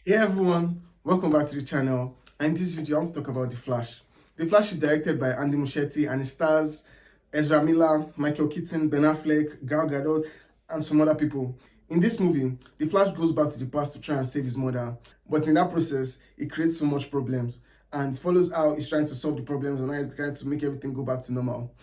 Hey everyone, welcome back to the channel. And in this video I want to talk about The Flash. The Flash is directed by Andy Muschietti and it stars Ezra Miller, Michael Keaton, Ben Affleck, Gal Gadot and some other people. In this movie, The Flash goes back to the past to try and save his mother, but in that process, it creates so much problems and it follows how he's trying to solve the problems and how he's trying to make everything go back to normal.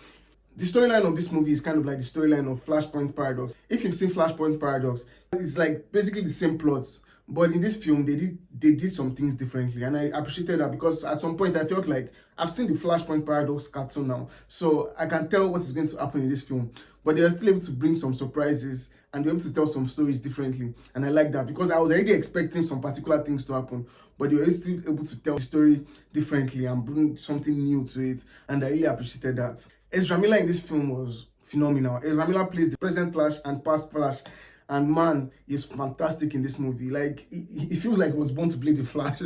The storyline of this movie is kind of like the storyline of Flashpoint Paradox. If you've seen Flashpoint Paradox, it's like basically the same plot. But in this film, they did some things differently, and I appreciated that because at some point I felt like I've seen the Flashpoint Paradox cartoon now, so I can tell what is going to happen in this film. But they are still able to bring some surprises and they're able to tell some stories differently, and I like that because I was already expecting some particular things to happen, but they were still able to tell the story differently and bring something new to it, and I really appreciated that. Ezra Miller in this film was phenomenal. Ezra Miller plays the present Flash and past Flash. And man, he's fantastic in this movie. Like, he feels like he was born to play the Flash.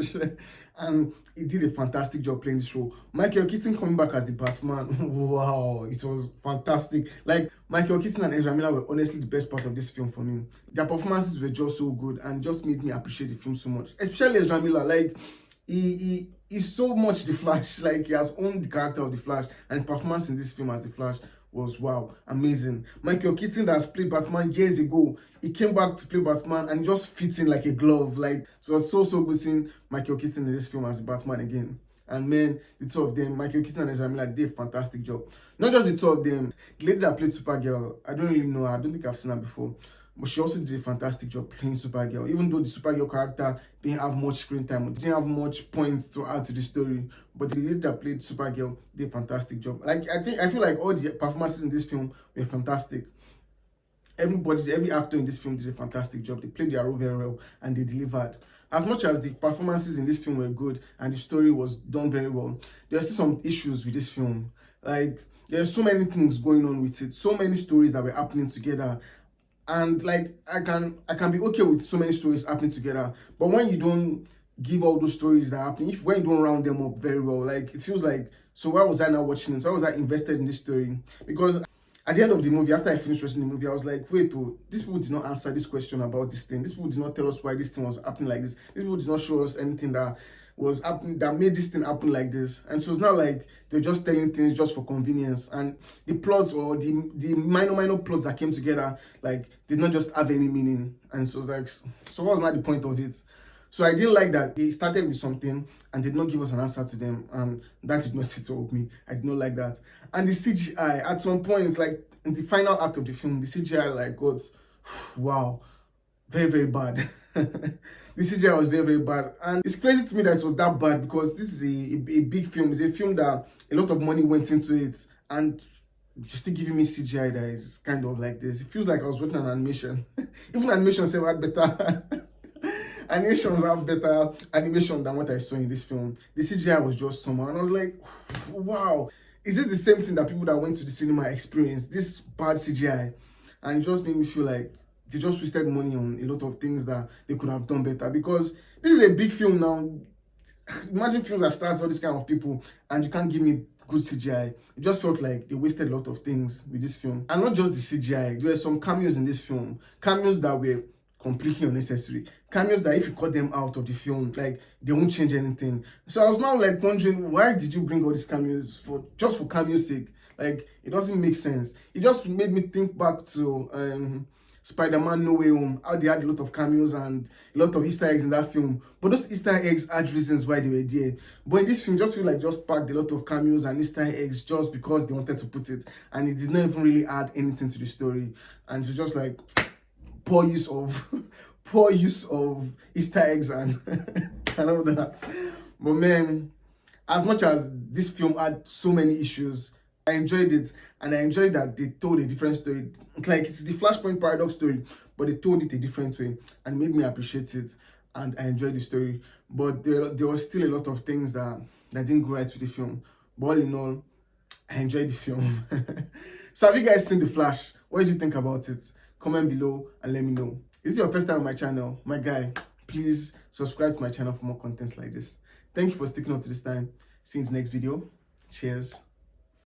And he did a fantastic job playing this role. Michael Keaton coming back as the Batman. Wow, it was fantastic. Like, Michael Keaton and Ezra Miller were honestly the best part of this film for me. Their performances were just so good and just made me appreciate the film so much. Especially Ezra Miller. Like, he's so much the Flash. Like, he has owned the character of the Flash. And his performance in this film as the Flash was wow, amazing. Michael Keaton that has played Batman years ago, he came back to play Batman and just fits in like a glove. Like, so it was so good seeing Michael Keaton in this film as Batman again. And man, the two of them, Michael Keaton and Ezra Miller, did a fantastic job. Not just the two of them, the lady that played Supergirl, I don't really know her, I don't think I've seen her before. But she also did a fantastic job playing Supergirl. Even though the Supergirl character didn't have much screen time, didn't have much points to add to the story, but the lady that played Supergirl did a fantastic job. Like, I feel like all the performances in this film were fantastic. Every actor in this film did a fantastic job. They played their role very well and they delivered. As much as the performances in this film were good and the story was done very well, there are still some issues with this film. Like, there are so many things going on with it, so many stories that were happening together. And like, I can be okay with so many stories happening together, but when you don't give all those stories that happen, when you don't round them up very well, like, it feels like, so why was I now watching it? So why was I invested in this story? Because at the end of the movie, after I finished watching the movie, I was like, wait, oh, these people did not answer this question about this thing. These people did not tell us why this thing was happening like this. These people did not show us anything that was happening that made this thing happen like this. And so it's not like they're just telling things just for convenience, and the plots or the minor plots that came together like did not just have any meaning. And so it's like, so what was not the point of it? So I didn't like that they started with something and did not give us an answer to them, and that did not sit well with me. I did not like that. And the CGI at some points, like in the final act of the film, the CGI like got wow, very bad. The CGI was very bad, and it's crazy to me that it was that bad because this is a big film. It's a film that a lot of money went into it, and just still giving me CGI that is kind of like this. It feels like I was watching an animation. Even animations have better animations have better animation than what I saw in this film. The CGI was just somehow, and I was like, wow, is this the same thing that people that went to the cinema experienced? This bad CGI, and it just made me feel like they just wasted money on a lot of things that they could have done better, because this is a big film now. Imagine films that stars all these kind of people and you can't give me good CGI. It just felt like they wasted a lot of things with this film. And not just the CGI, there were some cameos in this film. Cameos that were completely unnecessary. Cameos that if you cut them out of the film, like, they won't change anything. So I was now like wondering, why did you bring all these cameos just for cameo's sake? Like, it doesn't make sense. It just made me think back to Spider-Man No Way Home, how they had a lot of cameos and a lot of Easter eggs in that film. But those Easter eggs had reasons why they were there. But in this film, just feel like just packed a lot of cameos and Easter eggs just because they wanted to put it. And it did not even really add anything to the story. And it was just like poor use of Easter eggs and, and all that. But man, as much as this film had so many issues, I enjoyed it, and I enjoyed that they told a different story. It's like it's the Flashpoint Paradox story, but they told it a different way, and it made me appreciate it, and I enjoyed the story. But there was still a lot of things that didn't go right with the film. But all in all, I enjoyed the film. So have you guys seen The Flash? What did you think about it? Comment below and let me know. Is this your first time on my channel? My guy, please subscribe to my channel for more contents like this. Thank you for sticking on to this time. See you in the next video. Cheers.